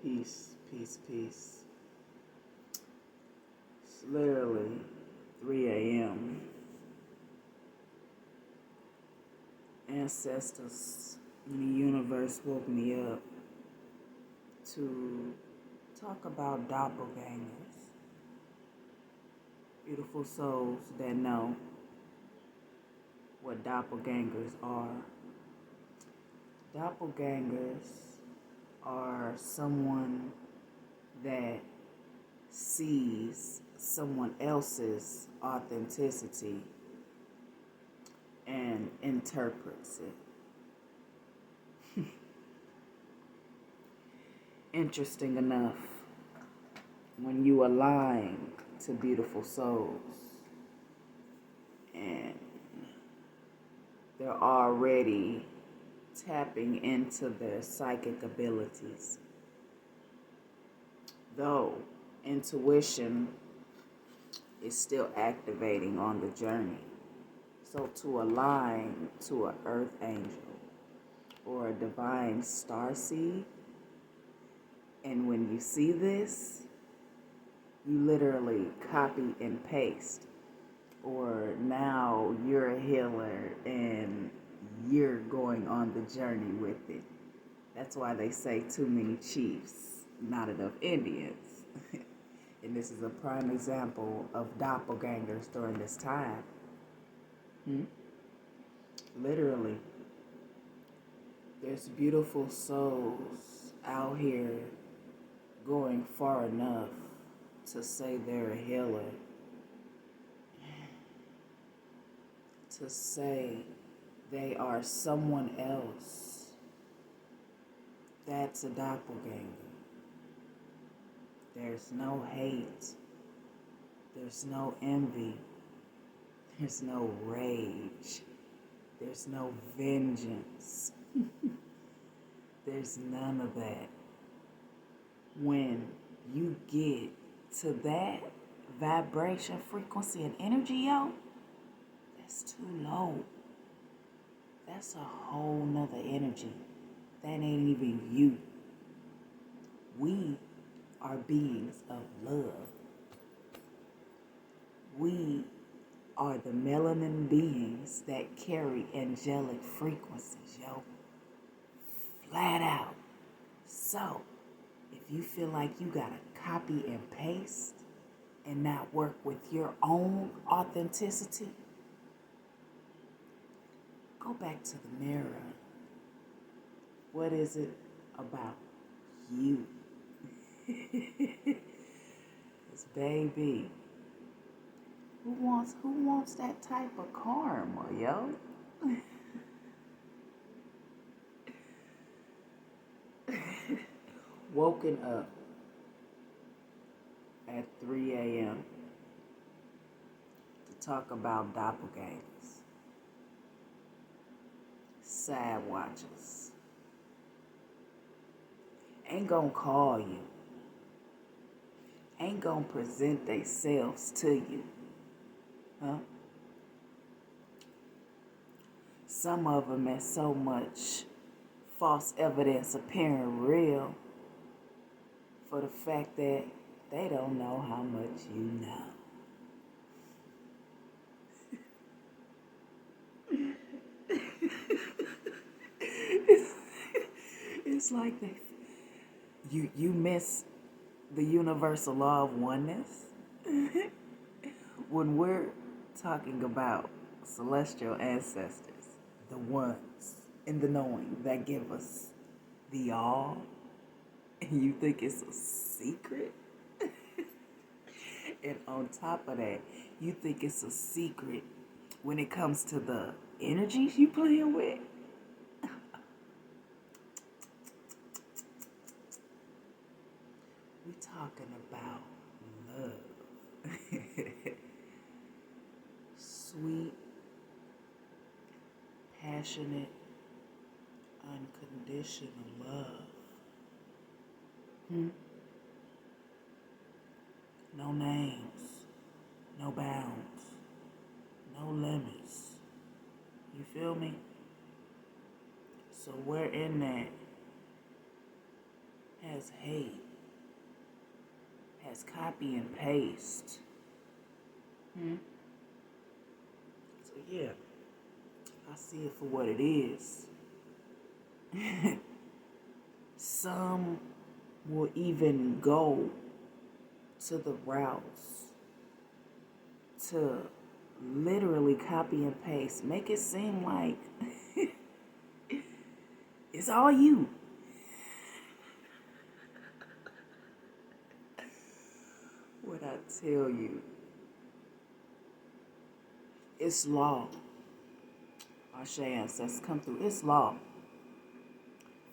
Peace, peace, peace. It's literally 3 a.m. Ancestors in the universe woke me up to talk about doppelgangers. Beautiful souls that know what doppelgangers are. Doppelgangers are someone that sees someone else's authenticity and interprets it. Interesting enough, when you align to beautiful souls and they're already tapping into their psychic abilities, though intuition is still activating on the journey. So to align to an earth angel or a divine starseed, and when you see this, you literally copy and paste. Or now you're a healer and you're going on the journey with it. That's why they say too many chiefs, not enough Indians. And this is a prime example of doppelgangers during this time. Literally, there's beautiful souls out here going far enough to say they're a healer, to say they are someone else. That's a doppelganger. There's no hate. There's no envy. There's no rage. There's no vengeance. There's none of that. When you get to that vibration, frequency, and energy, yo, that's too low. That's a whole nother energy. That ain't even you. We are beings of love. We are the melanin beings that carry angelic frequencies, yo. Flat out. So, if you feel like you gotta copy and paste and not work with your own authenticity, go back to the mirror. What is it about you? It's baby. Who wants that type of karma, yo? Woken up at 3 a.m. to talk about doppelgangers, sad watchers. Ain't gonna call you, ain't gonna present themselves to you, huh? Some of them as so much false evidence appearing real for the fact that they don't know how much you know. It's like you miss the universal law of oneness. When we're talking about celestial ancestors, the ones in the knowing that give us the all, and you think it's a secret? And on top of that, you think it's a secret when it comes to the energies you playing with? We talking about love. Sweet, passionate, unconditional love. No names, no bounds, no limits. You feel me? So where in that has hate, has copy and paste. So yeah, I see it for what it is. Some will even go to the routes to literally copy and paste, make it seem like it's all you. What I tell you, it's law. Our ancestors come through. It's law.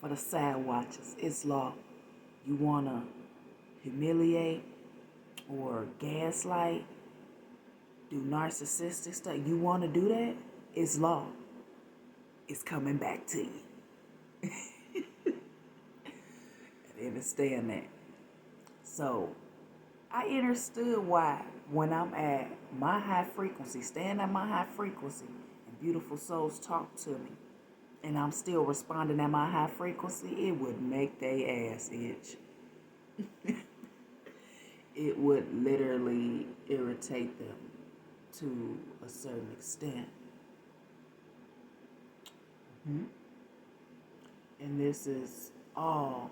For the side watchers, it's law. You want to humiliate or gaslight, do narcissistic stuff. You want to do that? It's law. It's coming back to you. I understand that. So I understood why when I'm at my high frequency, staying at my high frequency, and beautiful souls talk to me, and I'm still responding at my high frequency, it would make their ass itch. It would literally irritate them to a certain extent. And this is all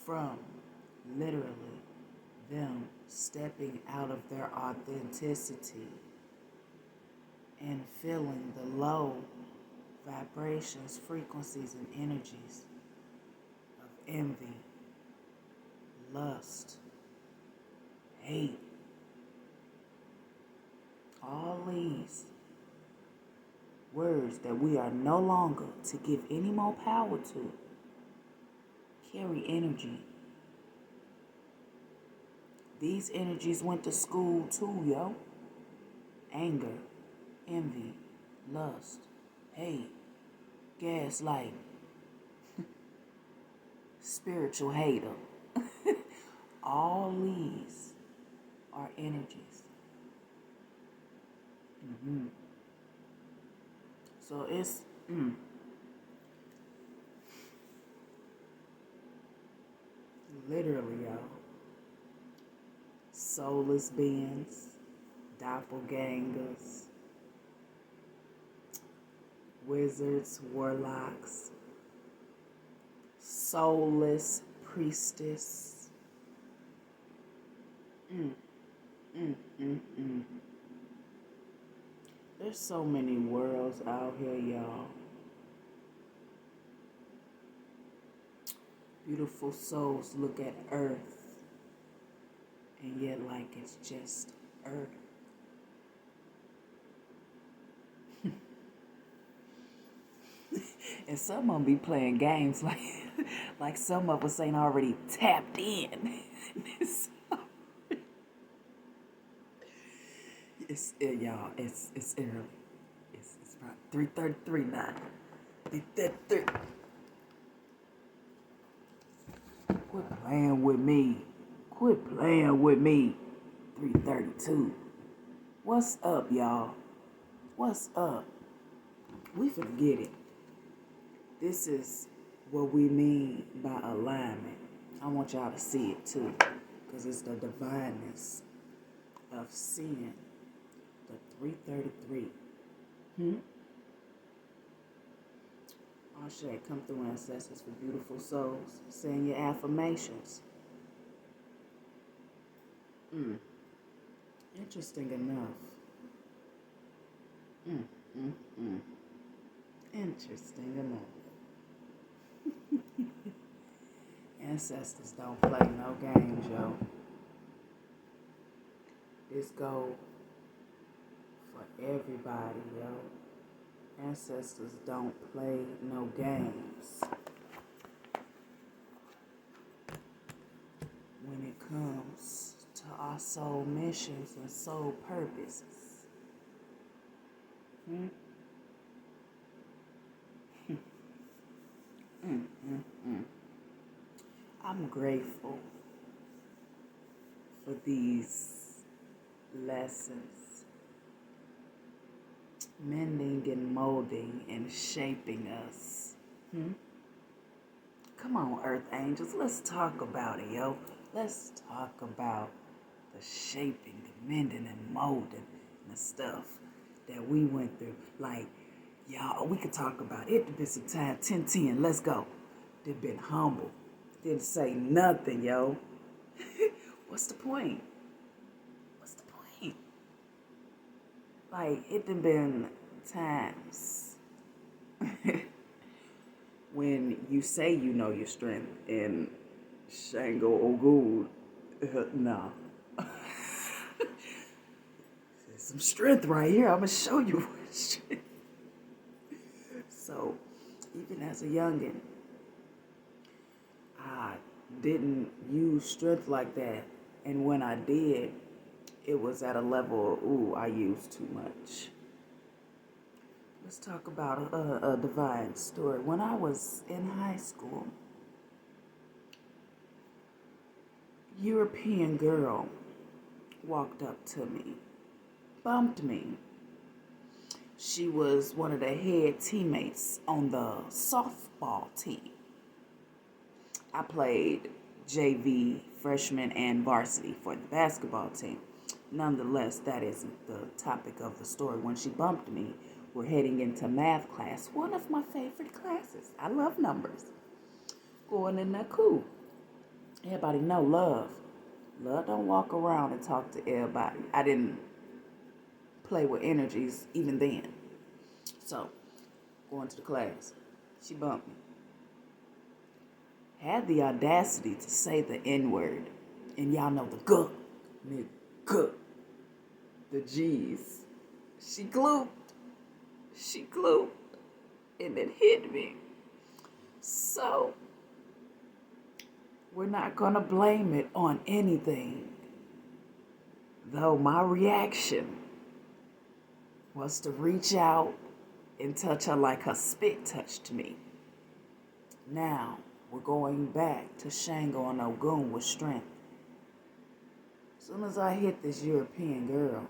from literally them stepping out of their authenticity and feeling the low vibrations, frequencies, and energies of envy, lust, hate. All these words that we are no longer to give any more power to carry energy. These energies went to school too, yo. Anger, envy, lust, hate, gaslight, spiritual hater. All these are energies. So it's literally, y'all, soulless beings, doppelgangers, wizards, warlocks, soulless priestess. There's so many worlds out here, y'all. Beautiful souls look at Earth, and yet like it's just Earth. And some of them be playing games like some of us ain't already tapped in. Y'all, it's early. It's about 3:33 now. 3:33. Quit playing with me. Quit playing with me. 3:32. What's up, y'all? What's up? We finna get it. This is what we mean by alignment. I want y'all to see it too, because it's the divineness of seeing the 333. Ashe, come through, ancestors, for beautiful souls. Saying your affirmations. Interesting enough. Interesting enough. Ancestors don't play no games, yo. This go for everybody, yo. Ancestors don't play no games when it comes to our soul missions and soul purposes. I'm grateful for these lessons, mending and molding and shaping us. Come on, Earth Angels, let's talk about it, yo. Let's talk about the shaping, the mending, and molding, and the stuff that we went through. Like, y'all, we could talk about it. There'd been some time, 10-10, let's go. They've been humble. Didn't say nothing, yo. What's the point? What's the point? Like, it done been times when you say you know your strength and Shango Ogul, nah. There's some strength right here. I'm gonna show you what strength. So, even as a youngin', I didn't use strength like that. And when I did, it was at a level of, ooh, I used too much. Let's talk about a divine story. When I was in high school, European girl walked up to me, bumped me. She was one of the head teammates on the softball team. I played JV, freshman, and varsity for the basketball team. Nonetheless, that isn't the topic of the story. When she bumped me, we're heading into math class, one of my favorite classes. I love numbers. Going in there, cool. Everybody know love. Love don't walk around and talk to everybody. I didn't play with energies even then. So, going to the class, she bumped me. Had the audacity to say the N-word. And y'all know the guh, nigga, the G's. She glooped. And it hit me. So, we're not gonna blame it on anything. Though my reaction was to reach out and touch her like her spit touched me. Now, we're going back to Shango and Ogun with strength. As soon as I hit this European girl,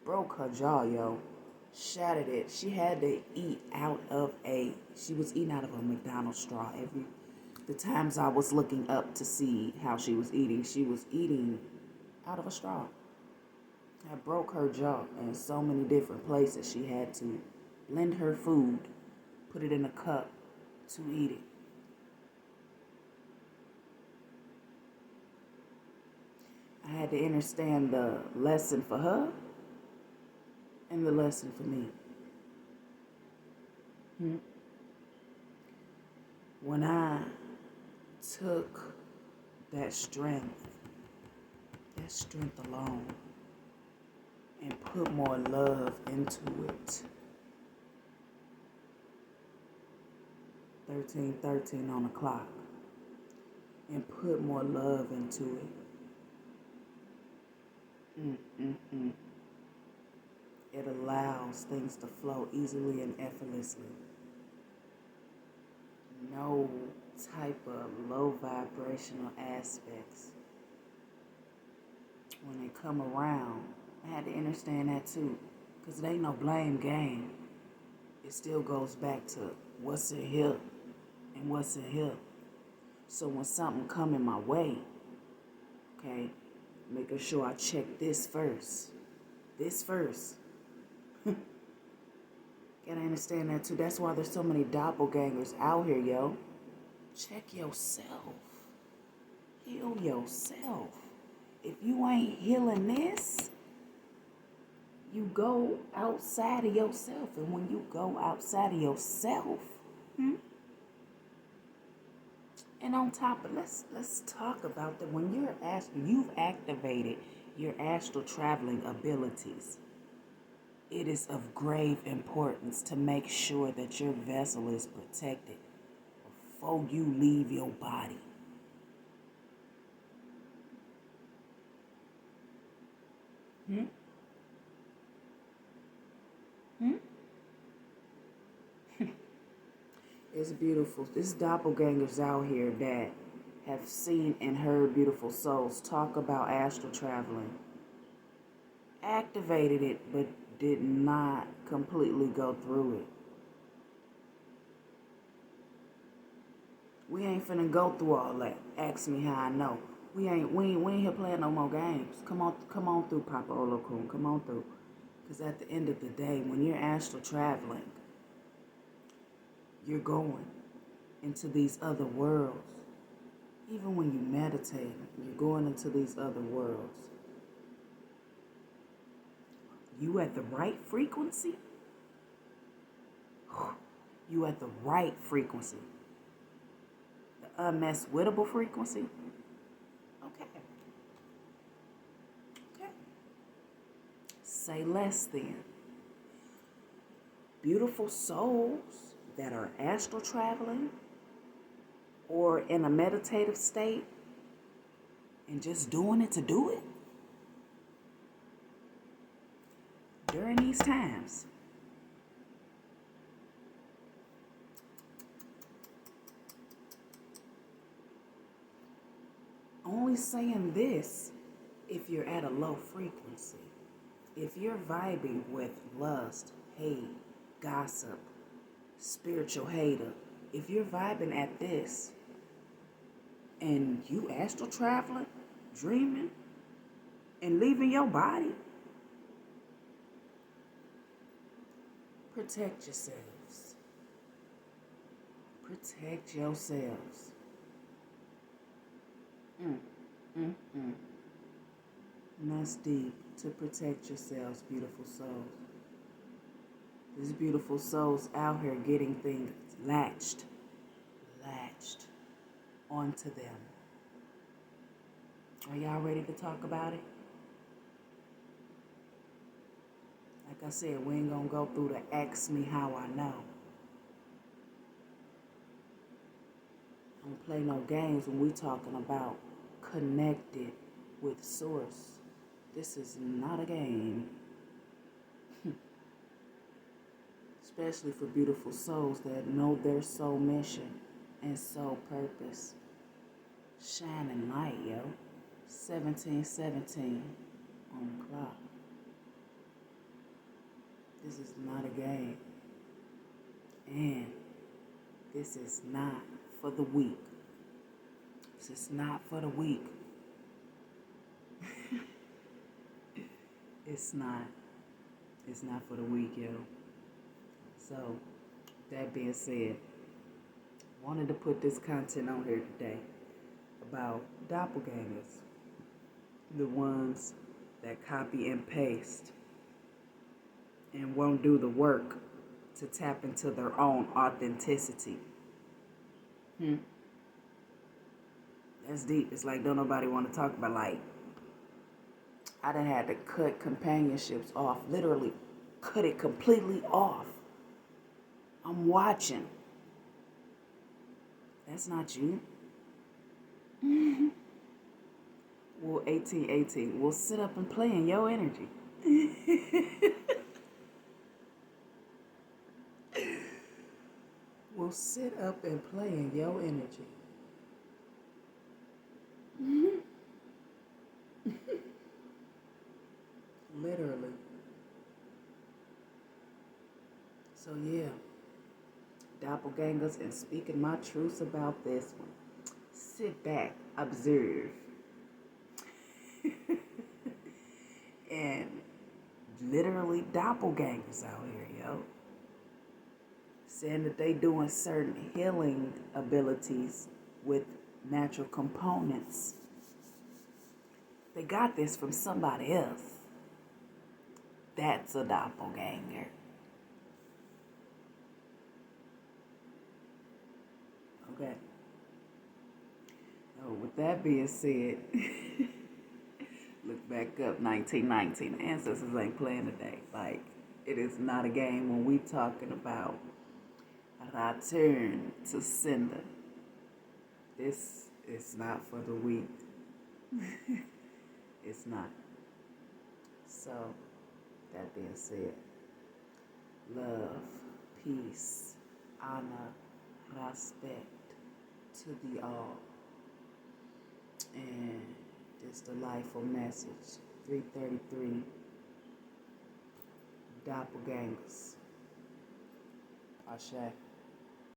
broke her jaw, yo. Shattered it. She had to she was eating out of a McDonald's straw. The times I was looking up to see how she was eating out of a straw. I broke her jaw in so many different places. She had to blend her food, put it in a cup to eat it. I had to understand the lesson for her and the lesson for me. When I took that strength alone, and put more love into it. 13:13 on the clock. And put more love into it. It allows things to flow easily and effortlessly. No type of low vibrational aspects. When they come around, I had to understand that too. Because it ain't no blame game. It still goes back to what's in here and what's in here. So when something come in my way, okay, making sure I check this first. Gotta understand that too. That's why there's so many doppelgangers out here, yo. Check yourself. Heal yourself. If you ain't healing this, you go outside of yourself. And when you go outside of yourself, and on top of let's talk about that. When you've activated your astral traveling abilities, it is of grave importance to make sure that your vessel is protected before you leave your body. It's beautiful. There's doppelgangers out here that have seen and heard beautiful souls talk about astral traveling. Activated it, but did not completely go through it. We ain't finna go through all that. Ask me how I know. We ain't here playing no more games. Come on through, Papa Olokun. Come on through. Because at the end of the day, when you're astral traveling, you're going into these other worlds. Even when you meditate, you're going into these other worlds. You at the right frequency? You at the right frequency. The unmesswittable frequency? Okay. Say less then. Beautiful souls that are astral traveling or in a meditative state and just doing it to do it during these times. Only saying this if you're at a low frequency. If you're vibing with lust, hate, gossip, spiritual hater, if you're vibing at this and you astral traveling, dreaming, and leaving your body, protect yourselves. Protect yourselves. And that's deep. To protect yourselves, beautiful souls. These beautiful souls out here getting things latched onto them. Are y'all ready to talk about it? Like I said, we ain't gonna go through the ask me how I know. I don't play no games when we talking about connected with source. This is not a game. Especially for beautiful souls that know their soul mission and soul purpose. Shining light, yo. 1717 on the clock. This is not a game. And this is not for the weak. This is not for the weak. It's not. It's not for the weak, yo. So, that being said, wanted to put this content on here today about doppelgangers. The ones that copy and paste and won't do the work to tap into their own authenticity. That's deep. It's like don't nobody want to talk about, like, I done had to cut companionships off. Literally cut it completely off. I'm watching. That's not you. Well, 1818. We'll sit up and play in your energy. We'll sit up and play in your energy. Literally. So yeah, doppelgangers, and speaking my truths about this one. Sit back, observe, and literally doppelgangers out here, yo. Saying that they doing certain healing abilities with natural components. They got this from somebody else. That's a doppelganger. Okay. Oh, with that being said, look back up 1919. The ancestors ain't playing today. Like, it is not a game when we talking about return to sender. This is not for the weak. It's not. So, that being said, love, peace, honor, respect to the all. And this delightful message, 333, doppelgangers. Ashe.